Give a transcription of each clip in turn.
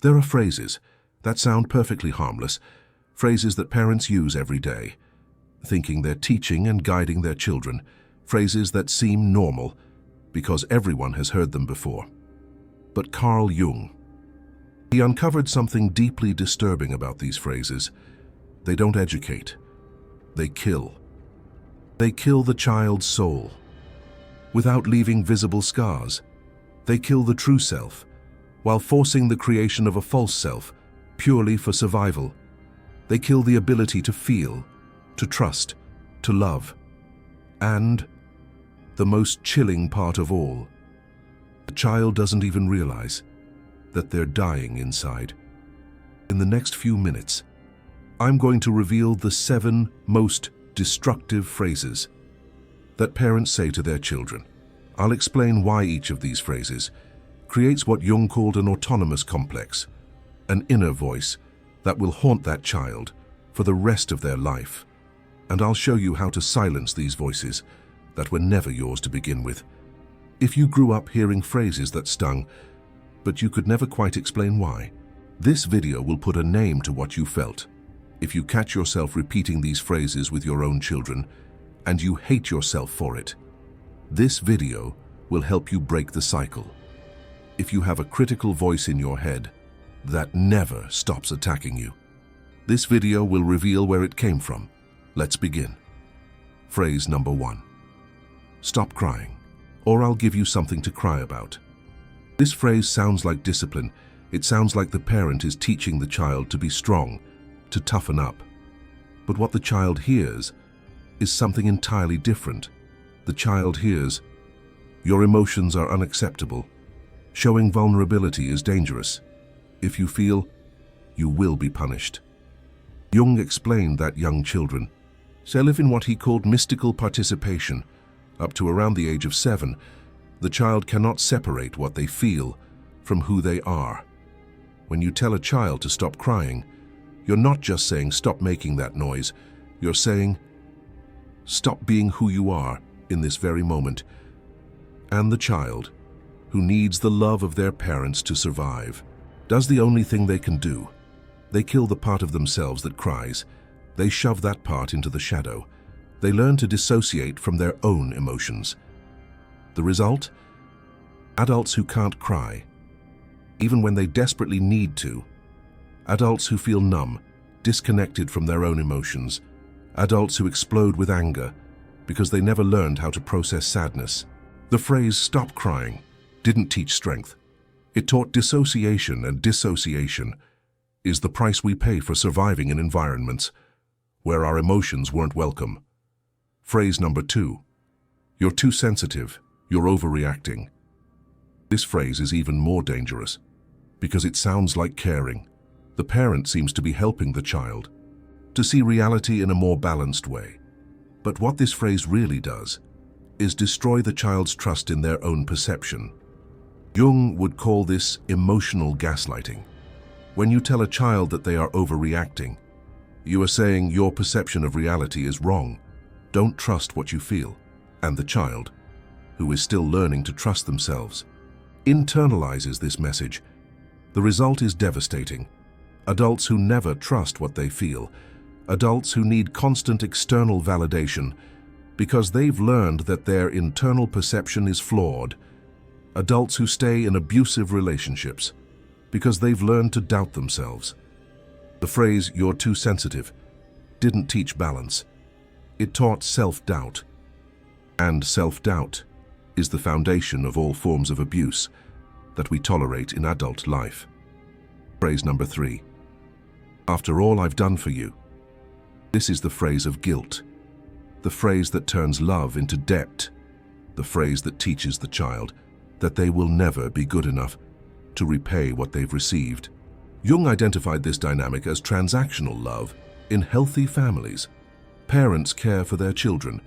There are phrases that sound perfectly harmless, phrases that parents use every day, thinking they're teaching and guiding their children, phrases that seem normal because everyone has heard them before. But Carl Jung, he uncovered something deeply disturbing about these phrases. They don't educate, they kill. They kill the child's soul. Without leaving visible scars, they kill the true self, while forcing the creation of a false self, purely for survival. They kill the ability to feel, to trust, to love. And, the most chilling part of all, the child doesn't even realize that they're dying inside. In the next few minutes, I'm going to reveal the 7 most destructive phrases that parents say to their children. I'll explain why each of these phrases creates what Jung called an autonomous complex, an inner voice that will haunt that child for the rest of their life. And I'll show you how to silence these voices that were never yours to begin with. If you grew up hearing phrases that stung, but you could never quite explain why, this video will put a name to what you felt. If you catch yourself repeating these phrases with your own children, and you hate yourself for it, this video will help you break the cycle. If you have a critical voice in your head that never stops attacking you, this video will reveal where it came from. Let's begin. Phrase number 1. Stop crying, or I'll give you something to cry about. This phrase sounds like discipline. It sounds like the parent is teaching the child to be strong, to toughen up. But what the child hears is something entirely different. The child hears, your emotions are unacceptable. Showing vulnerability is dangerous. If you feel, you will be punished. Jung explained that young children live in what he called mystical participation. Up to around the age of 7, the child cannot separate what they feel from who they are. When you tell a child to stop crying, you're not just saying stop making that noise, you're saying stop being who you are in this very moment. And the child, who needs the love of their parents to survive, does the only thing they can do. They kill the part of themselves that cries. They shove that part into the shadow. They learn to dissociate from their own emotions. The result? Adults who can't cry, even when they desperately need to. Adults who feel numb, disconnected from their own emotions. Adults who explode with anger because they never learned how to process sadness. The phrase "stop crying" didn't teach strength. It taught dissociation, and dissociation is the price we pay for surviving in environments where our emotions weren't welcome. Phrase number 2. You're too sensitive. You're overreacting. This phrase is even more dangerous because it sounds like caring. The parent seems to be helping the child to see reality in a more balanced way. But what this phrase really does is destroy the child's trust in their own perception. Jung would call this emotional gaslighting. When you tell a child that they are overreacting, you are saying your perception of reality is wrong. Don't trust what you feel. And the child, who is still learning to trust themselves, internalizes this message. The result is devastating. Adults who never trust what they feel. Adults who need constant external validation because they've learned that their internal perception is flawed. Adults who stay in abusive relationships because they've learned to doubt themselves. The phrase "you're too sensitive" didn't teach balance. It taught self-doubt. And self-doubt is the foundation of all forms of abuse that we tolerate in adult life. Phrase number 3. After all I've done for you. This is the phrase of guilt. The phrase that turns love into debt. The phrase that teaches the child that they will never be good enough to repay what they've received. Jung identified this dynamic as transactional love in healthy families. Parents care for their children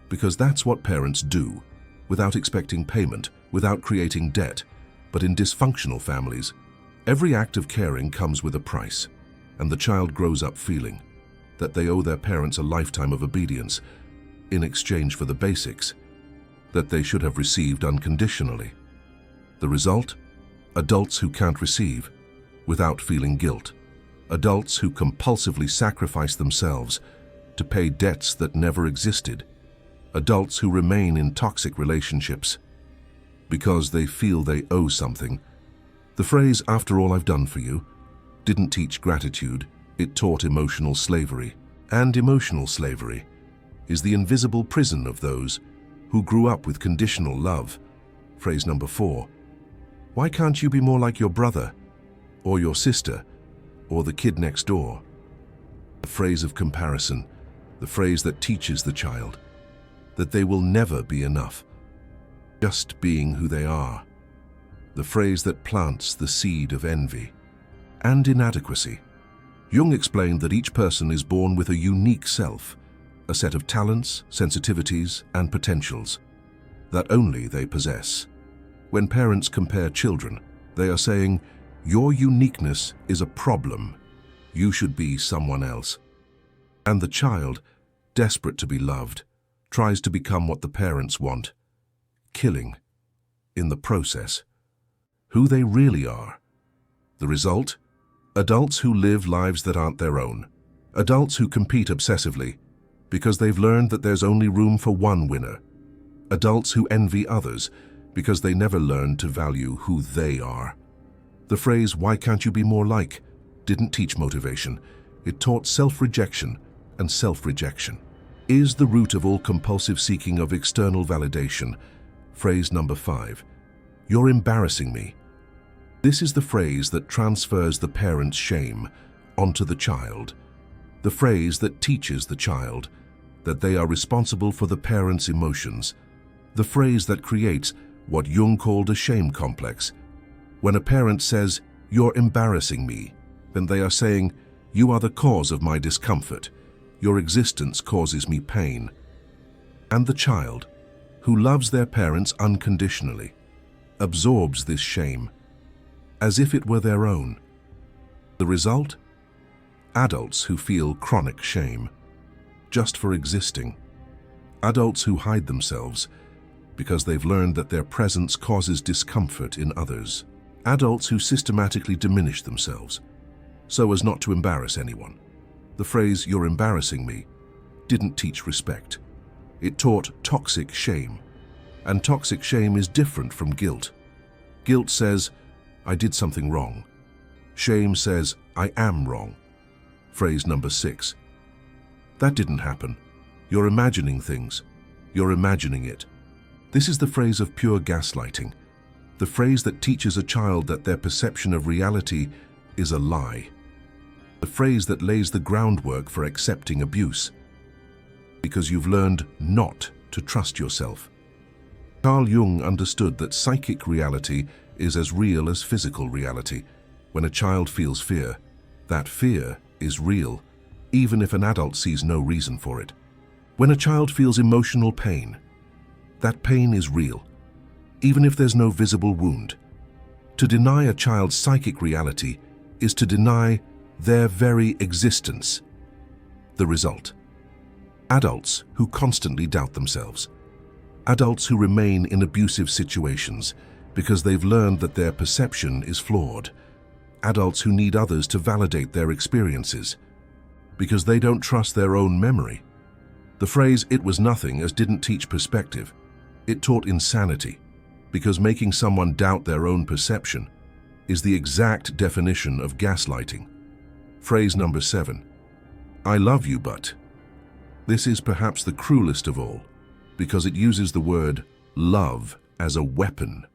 because that's what parents do, without expecting payment, without creating debt. But in dysfunctional families, every act of caring comes with a price, and the child grows up feeling that they owe their parents a lifetime of obedience in exchange for the basics that they should have received unconditionally. The result? Adults who can't receive, without feeling guilt. Adults who compulsively sacrifice themselves to pay debts that never existed. Adults who remain in toxic relationships because they feel they owe something. The phrase, "after all I've done for you," didn't teach gratitude, it taught emotional slavery. And emotional slavery is the invisible prison of those who grew up with conditional love. Phrase number 4. Why can't you be more like your brother, or your sister, or the kid next door? The phrase of comparison, the phrase that teaches the child that they will never be enough, just being who they are. The phrase that plants the seed of envy and inadequacy. Jung explained that each person is born with a unique self, a set of talents, sensitivities, and potentials that only they possess. When parents compare children, they are saying, "Your uniqueness is a problem. You should be someone else." And the child, desperate to be loved, tries to become what the parents want, killing, in the process, who they really are. The result? Adults who live lives that aren't their own. Adults who compete obsessively because they've learned that there's only room for one winner. Adults who envy others because they never learned to value who they are. The phrase, "Why can't you be more like?" didn't teach motivation. It taught self-rejection, and self-rejection is the root of all compulsive seeking of external validation. Phrase number 5. You're embarrassing me. This is the phrase that transfers the parent's shame onto the child. The phrase that teaches the child that they are responsible for the parent's emotions. The phrase that creates what Jung called a shame complex. When a parent says, "You're embarrassing me," then they are saying, "You are the cause of my discomfort. Your existence causes me pain." And the child, who loves their parents unconditionally, absorbs this shame as if it were their own. The result? Adults who feel chronic shame just for existing. Adults who hide themselves because they've learned that their presence causes discomfort in others. Adults who systematically diminish themselves so as not to embarrass anyone. The phrase, "You're embarrassing me," didn't teach respect. It taught toxic shame. And toxic shame is different from guilt. Guilt says, "I did something wrong." Shame says, "I am wrong." Phrase number 6. That didn't happen. You're imagining things. You're imagining it. This is the phrase of pure gaslighting. The phrase that teaches a child that their perception of reality is a lie. The phrase that lays the groundwork for accepting abuse. Because you've learned not to trust yourself. Carl Jung understood that psychic reality is as real as physical reality. When a child feels fear, that fear is real, even if an adult sees no reason for it. When a child feels emotional pain, that pain is real, even if there's no visible wound. To deny a child's psychic reality is to deny their very existence. The result? Adults who constantly doubt themselves. Adults who remain in abusive situations because they've learned that their perception is flawed. Adults who need others to validate their experiences because they don't trust their own memory. The phrase, "It was nothing," as didn't teach perspective. It taught insanity, because making someone doubt their own perception is the exact definition of gaslighting. Phrase number 7. I love you, but. This is perhaps the cruelest of all, because it uses the word love as a weapon.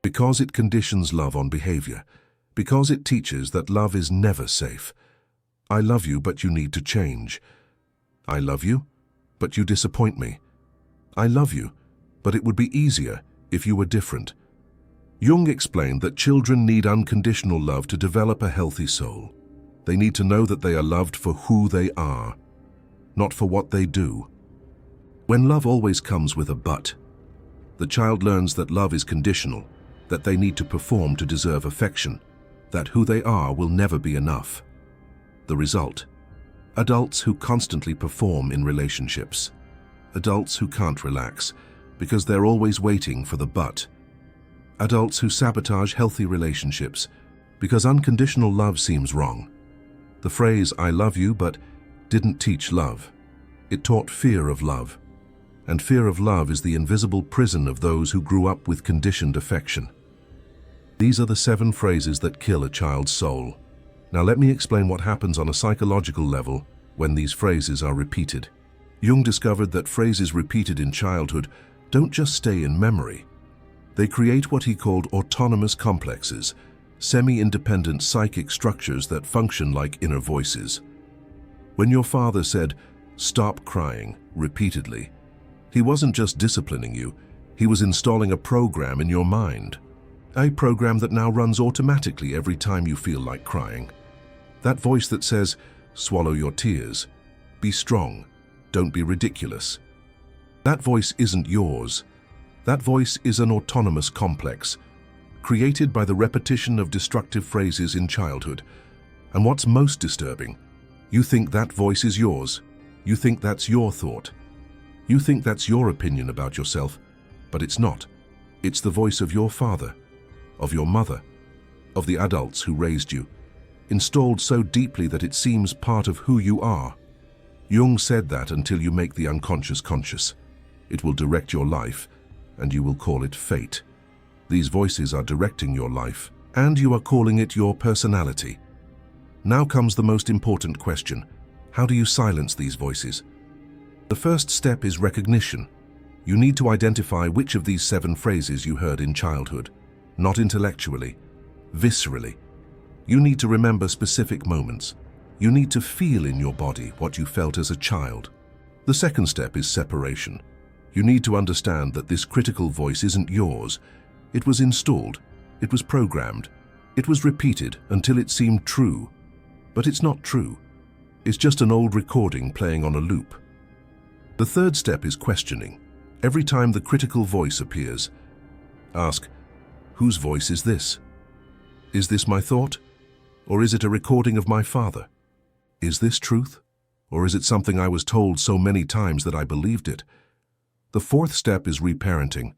Because it conditions love on behavior. Because it teaches that love is never safe. I love you, but you need to change. I love you, but you disappoint me. I love you, but it would be easier if you were different. Jung explained that children need unconditional love to develop a healthy soul. They need to know that they are loved for who they are, not for what they do. When love always comes with a but, the child learns that love is conditional, that they need to perform to deserve affection, that who they are will never be enough. The result? Adults who constantly perform in relationships. Adults who can't relax because they're always waiting for the but. Adults who sabotage healthy relationships Because unconditional love seems wrong. The phrase, "I love you," but didn't teach love. It taught fear of love. And fear of love is the invisible prison of those who grew up with conditioned affection. These are the 7 phrases that kill a child's soul. Now let me explain what happens on a psychological level when these phrases are repeated. Jung discovered that phrases repeated in childhood don't just stay in memory. They create what he called autonomous complexes, semi-independent psychic structures that function like inner voices. When your father said, "Stop crying," repeatedly, he wasn't just disciplining you, he was installing a program in your mind. A program that now runs automatically every time you feel like crying. That voice that says, "Swallow your tears. Be strong. Don't be ridiculous." That voice isn't yours. That voice is an autonomous complex, created by the repetition of destructive phrases in childhood. And what's most disturbing, you think that voice is yours. You think that's your thought. You think that's your opinion about yourself, but it's not. It's the voice of your father, of your mother, of the adults who raised you, installed so deeply that it seems part of who you are. Jung said that until you make the unconscious conscious, it will direct your life, and you will call it fate. These voices are directing your life, and you are calling it your personality. Now comes the most important question. How do you silence these voices? The first step is recognition. You need to identify which of these 7 phrases you heard in childhood. Not intellectually, viscerally. You need to remember specific moments. You need to feel in your body what you felt as a child. The second step is separation. You need to understand that this critical voice isn't yours. It was installed. It was programmed. It was repeated until it seemed true. But it's not true. It's just an old recording playing on a loop. The third step is questioning. Every time the critical voice appears, ask, whose voice is this? Is this my thought? Or is it a recording of my father? Is this truth? Or is it something I was told so many times that I believed it? The fourth step is reparenting.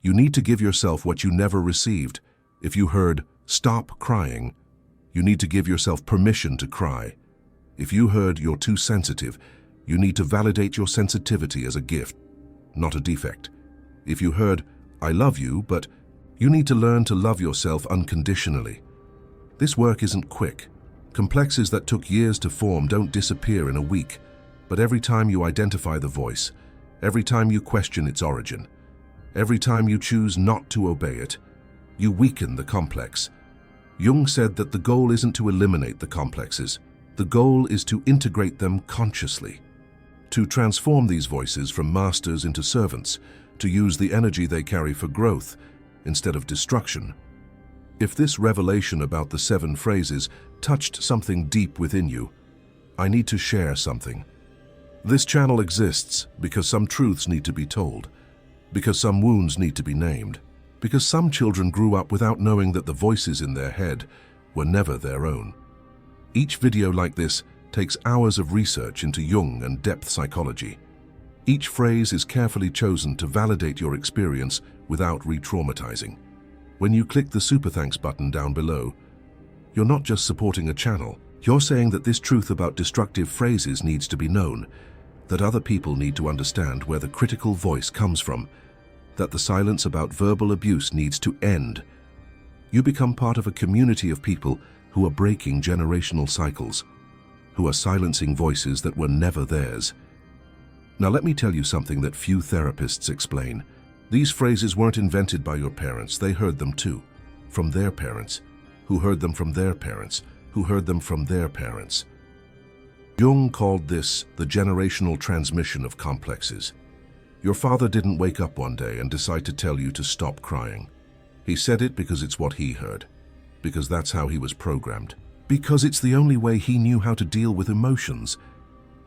You need to give yourself what you never received. If you heard, "Stop crying," you need to give yourself permission to cry. If you heard, "You're too sensitive," you need to validate your sensitivity as a gift, not a defect. If you heard, "I love you," but you need to learn to love yourself unconditionally. This work isn't quick. Complexes that took years to form don't disappear in a week, but every time you identify the voice, every time you question its origin, every time you choose not to obey it, you weaken the complex. Jung said that the goal isn't to eliminate the complexes. The goal is to integrate them consciously, to transform these voices from masters into servants, to use the energy they carry for growth instead of destruction. If this revelation about the 7 phrases touched something deep within you, I need to share something. This channel exists because some truths need to be told, because some wounds need to be named, because some children grew up without knowing that the voices in their head were never their own. Each video like this takes hours of research into Jung and depth psychology. Each phrase is carefully chosen to validate your experience without re-traumatizing. When you click the Super Thanks button down below, you're not just supporting a channel, you're saying that this truth about destructive phrases needs to be known, that other people need to understand where the critical voice comes from, that the silence about verbal abuse needs to end. You become part of a community of people who are breaking generational cycles, who are silencing voices that were never theirs. Now let me tell you something that few therapists explain. These phrases weren't invented by your parents, they heard them too, from their parents, who heard them from their parents, who heard them from their parents. Jung called this the generational transmission of complexes. Your father didn't wake up one day and decide to tell you to stop crying. He said it because it's what he heard, because that's how he was programmed, because it's the only way he knew how to deal with emotions.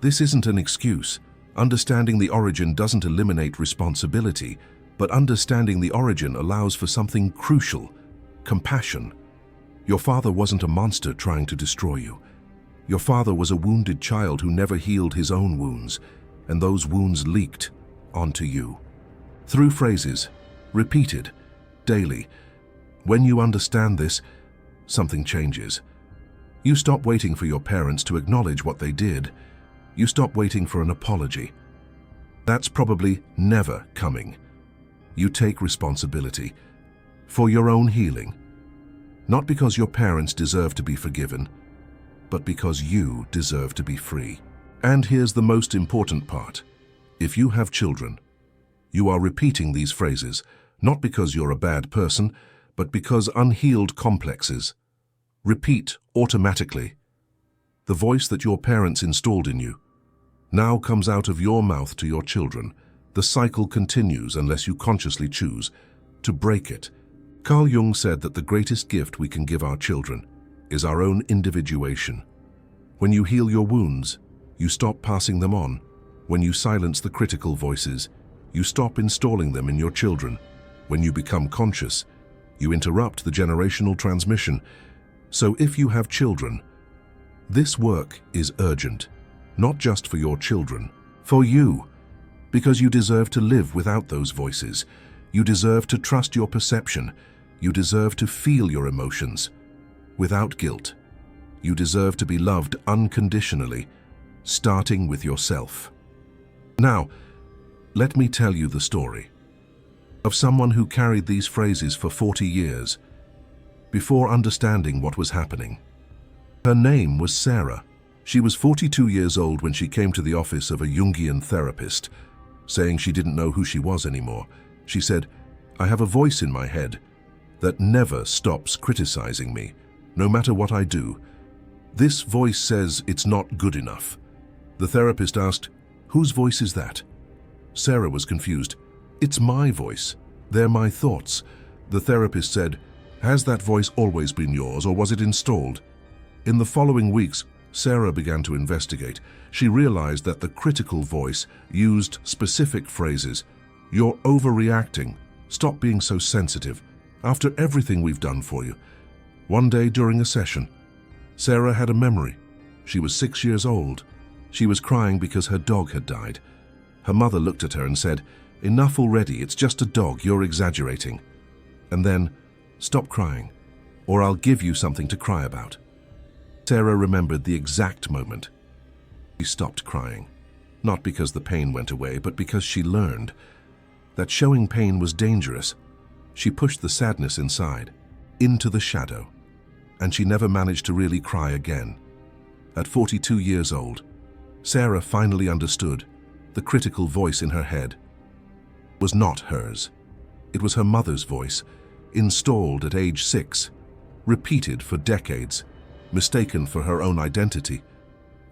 This isn't an excuse. Understanding the origin doesn't eliminate responsibility, but understanding the origin allows for something crucial: compassion. Your father wasn't a monster trying to destroy you. Your father was a wounded child who never healed his own wounds, and those wounds leaked onto you. Through phrases, repeated, daily. When you understand this, something changes. You stop waiting for your parents to acknowledge what they did. You stop waiting for an apology. That's probably never coming. You take responsibility for your own healing, not because your parents deserve to be forgiven, but because you deserve to be free. And here's the most important part. If you have children, you are repeating these phrases, not because you're a bad person, but because unhealed complexes repeat automatically. The voice that your parents installed in you now comes out of your mouth to your children. The cycle continues unless you consciously choose to break it. Carl Jung said that the greatest gift we can give our children is our own individuation. When you heal your wounds, you stop passing them on. When you silence the critical voices, you stop installing them in your children. When you become conscious, you interrupt the generational transmission. So if you have children, this work is urgent, not just for your children, for you, because you deserve to live without those voices. You deserve to trust your perception. You deserve to feel your emotions without guilt. You deserve to be loved unconditionally, starting with yourself. Now, let me tell you the story of someone who carried these phrases for 40 years before understanding what was happening. Her name was Sarah. She was 42 years old when she came to the office of a Jungian therapist, saying she didn't know who she was anymore. She said, "I have a voice in my head that never stops criticizing me, no matter what I do. This voice says it's not good enough." The therapist asked, "Whose voice is that?" Sarah was confused. "It's my voice. They're my thoughts." The therapist said, "Has that voice always been yours, or was it installed?" In the following weeks, Sarah began to investigate. She realized that the critical voice used specific phrases. "You're overreacting. Stop being so sensitive. After everything we've done for you." One day during a session, Sarah had a memory. She was 6 years old. She was crying because her dog had died. Her mother looked at her and said, "Enough already, it's just a dog, you're exaggerating." And then, "Stop crying, or I'll give you something to cry about." Sarah remembered the exact moment. She stopped crying, not because the pain went away, but because she learned that showing pain was dangerous. She pushed the sadness inside, into the shadow, and she never managed to really cry again. At 42 years old, Sarah finally understood the critical voice in her head was not hers. It was her mother's voice, installed at age 6, repeated for decades, mistaken for her own identity.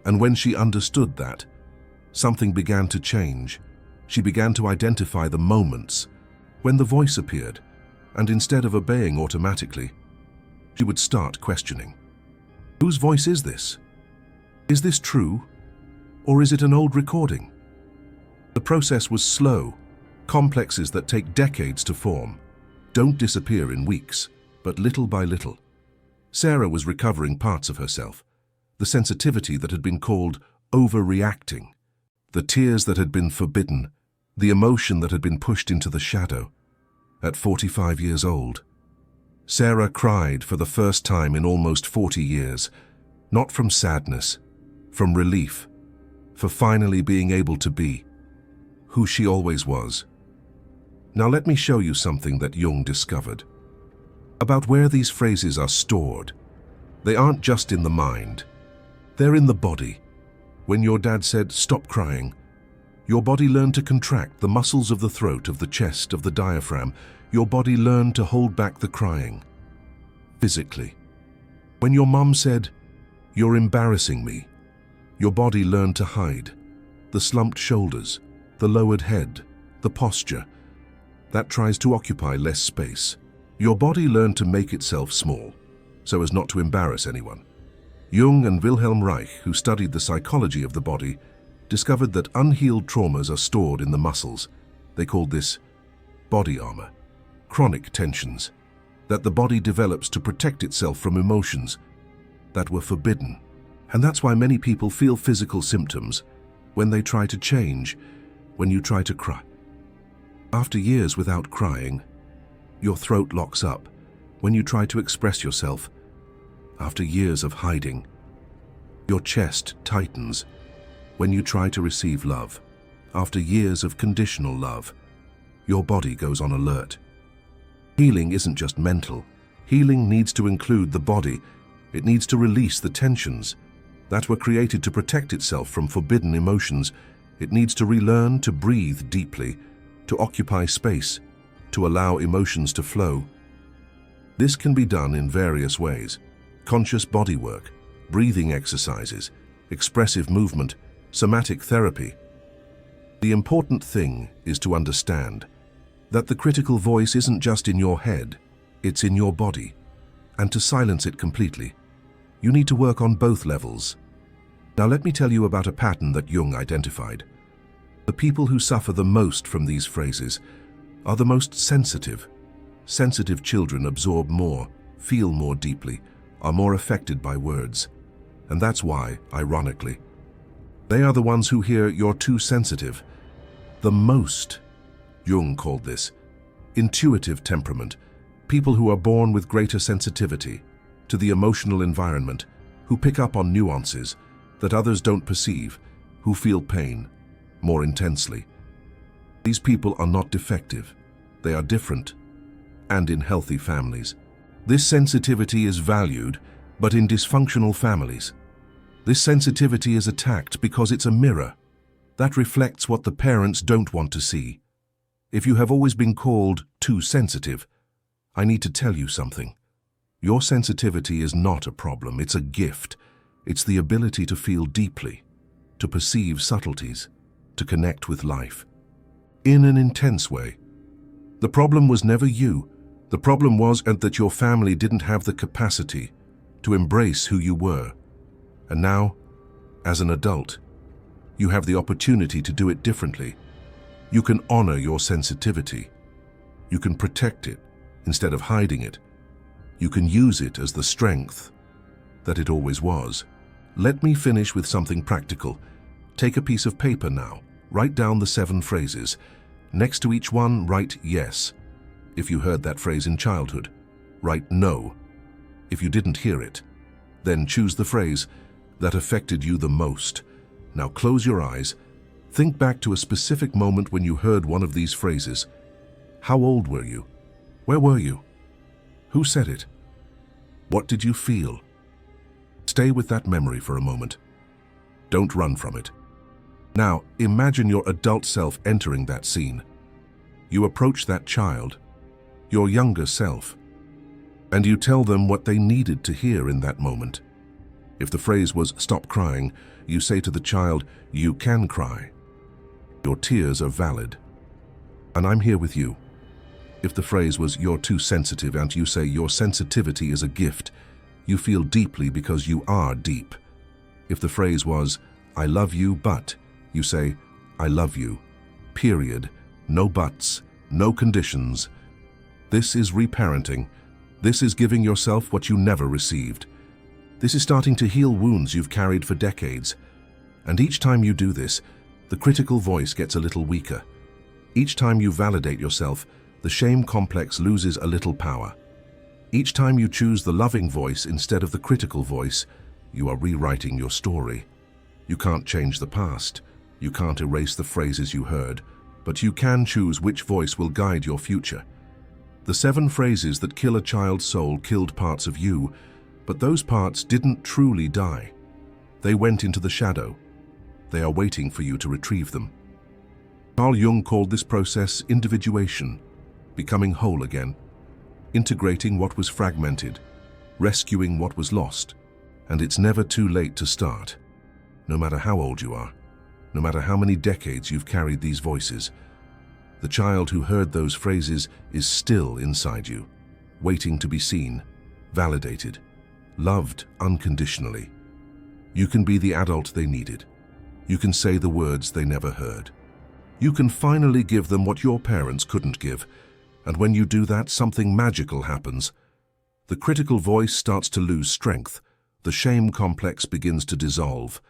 And when she understood that, something began to change. She began to identify the moments when the voice appeared, and instead of obeying automatically, she would start questioning. Whose voice is this? Is this true? Or is it an old recording? The process was slow. Complexes that take decades to form don't disappear in weeks, but little by little. Sarah was recovering parts of herself, the sensitivity that had been called overreacting, the tears that had been forbidden, the emotion that had been pushed into the shadow. At 45 years old, Sarah cried for the first time in almost 40 years, not from sadness, from relief, for finally being able to be who she always was. Now let me show you something that Jung discovered about where these phrases are stored. They aren't just in the mind, they're in the body. When your dad said, "Stop crying," your body learned to contract the muscles of the throat, of the chest, of the diaphragm. Your body learned to hold back the crying, physically. When your mom said, "You're embarrassing me," your body learned to hide the slumped shoulders, the lowered head, the posture that tries to occupy less space. Your body learned to make itself small, so as not to embarrass anyone. Jung and Wilhelm Reich, who studied the psychology of the body, discovered that unhealed traumas are stored in the muscles. They called this body armor, chronic tensions, that the body develops to protect itself from emotions that were forbidden. And that's why many people feel physical symptoms when they try to change, when you try to cry. After years without crying, your throat locks up. When you try to express yourself, after years of hiding. Your chest tightens when you try to receive love. After years of conditional love, your body goes on alert. Healing isn't just mental. Healing needs to include the body. It needs to release the tensions that were created to protect itself from forbidden emotions. It needs to relearn to breathe deeply, to occupy space, to allow emotions to flow. This can be done in various ways: conscious body work, breathing exercises, expressive movement, somatic therapy. The important thing is to understand that the critical voice isn't just in your head, it's in your body. And to silence it completely, you need to work on both levels. Now let me tell you about a pattern that Jung identified. The people who suffer the most from these phrases are the most sensitive. Sensitive children absorb more, feel more deeply, are more affected by words. And that's why, ironically, they are the ones who hear "you're too sensitive" the most. Jung called this intuitive temperament, people who are born with greater sensitivity to the emotional environment, who pick up on nuances that others don't perceive, who feel pain more intensely. These people are not defective. They are different, and in healthy families. This sensitivity is valued, but in dysfunctional families, this sensitivity is attacked because it's a mirror that reflects what the parents don't want to see. If you have always been called too sensitive, I need to tell you something. Your sensitivity is not a problem, it's a gift. It's the ability to feel deeply, to perceive subtleties, to connect with life in an intense way. The problem was never you. The problem was that your family didn't have the capacity to embrace who you were. And now, as an adult, you have the opportunity to do it differently. You can honor your sensitivity. You can protect it instead of hiding it. You can use it as the strength that it always was. Let me finish with something practical. Take a piece of paper now. Write down the 7 phrases. Next to each one, write yes. If you heard that phrase in childhood, write no. If you didn't hear it, then choose the phrase that affected you the most. Now close your eyes. Think back to a specific moment when you heard one of these phrases. How old were you? Where were you? Who said it? What did you feel? Stay with that memory for a moment. Don't run from it. Now, imagine your adult self entering that scene. You approach that child, your younger self, and you tell them what they needed to hear in that moment. If the phrase was "stop crying," you say to the child, "You can cry. Your tears are valid, and I'm here with you." If the phrase was "you're too sensitive," and you say your sensitivity is a gift, you feel deeply because you are deep. If the phrase was "I love you, but," you say, "I love you, period, no buts, no conditions." This is reparenting. This is giving yourself what you never received. This is starting to heal wounds you've carried for decades. And each time you do this, the critical voice gets a little weaker. Each time you validate yourself, the shame complex loses a little power. Each time you choose the loving voice instead of the critical voice, you are rewriting your story. You can't change the past. You can't erase the phrases you heard, but you can choose which voice will guide your future. The 7 phrases that kill a child's soul killed parts of you, but those parts didn't truly die. They went into the shadow. They are waiting for you to retrieve them. Carl Jung called this process individuation, becoming whole again, integrating what was fragmented, rescuing what was lost. And it's never too late to start. No matter how old you are, no matter how many decades you've carried these voices, the child who heard those phrases is still inside you, waiting to be seen, validated, loved unconditionally. You can be the adult they needed. You can say the words they never heard. You can finally give them what your parents couldn't give. And when you do that, something magical happens. The critical voice starts to lose strength. The shame complex begins to dissolve.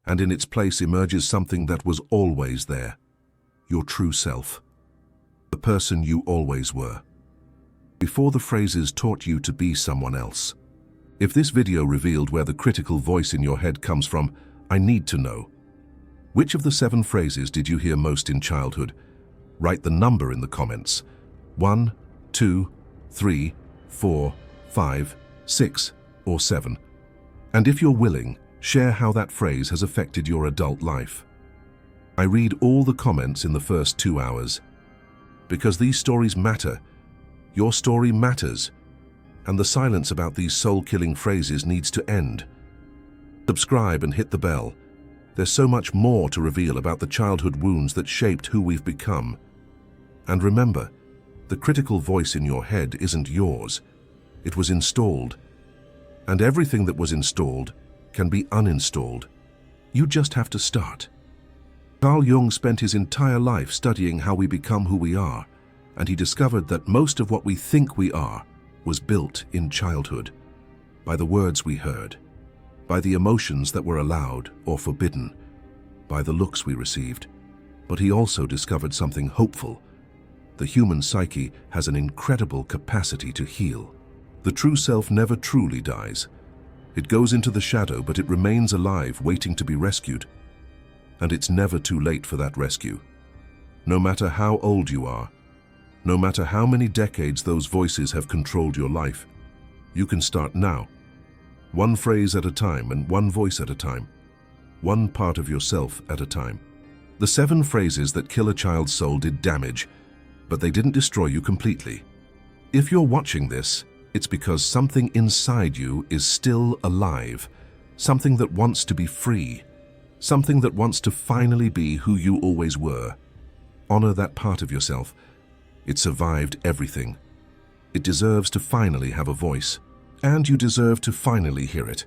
And in its place emerges something that was always there. Your true self. The person you always were. Before the phrases taught you to be someone else. If this video revealed where the critical voice in your head comes from, I need to know. Which of the 7 phrases did you hear most in childhood? Write the number in the comments. 1, 2, 3, 4, 5, 6, or 7. And if you're willing, share how that phrase has affected your adult life. I read all the comments in the first 2 hours. Because these stories matter. Your story matters. And the silence about these soul-killing phrases needs to end. Subscribe and hit the bell. There's so much more to reveal about the childhood wounds that shaped who we've become. And remember, the critical voice in your head isn't yours. It was installed. And everything that was installed can be uninstalled. You just have to start. Carl Jung spent his entire life studying how we become who we are, and he discovered that most of what we think we are was built in childhood, by the words we heard, by the emotions that were allowed or forbidden, by the looks we received. But he also discovered something hopeful. The human psyche has an incredible capacity to heal. The true self never truly dies. It goes into the shadow, but it remains alive, waiting to be rescued. And it's never too late for that rescue. No matter how old you are, no matter how many decades those voices have controlled your life, you can start now. One phrase at a time and one voice at a time. One part of yourself at a time. The 7 phrases that kill a child's soul did damage, but they didn't destroy you completely. If you're watching this, it's because something inside you is still alive, something that wants to be free, something that wants to finally be who you always were. Honor that part of yourself. It survived everything. It deserves to finally have a voice, and you deserve to finally hear it.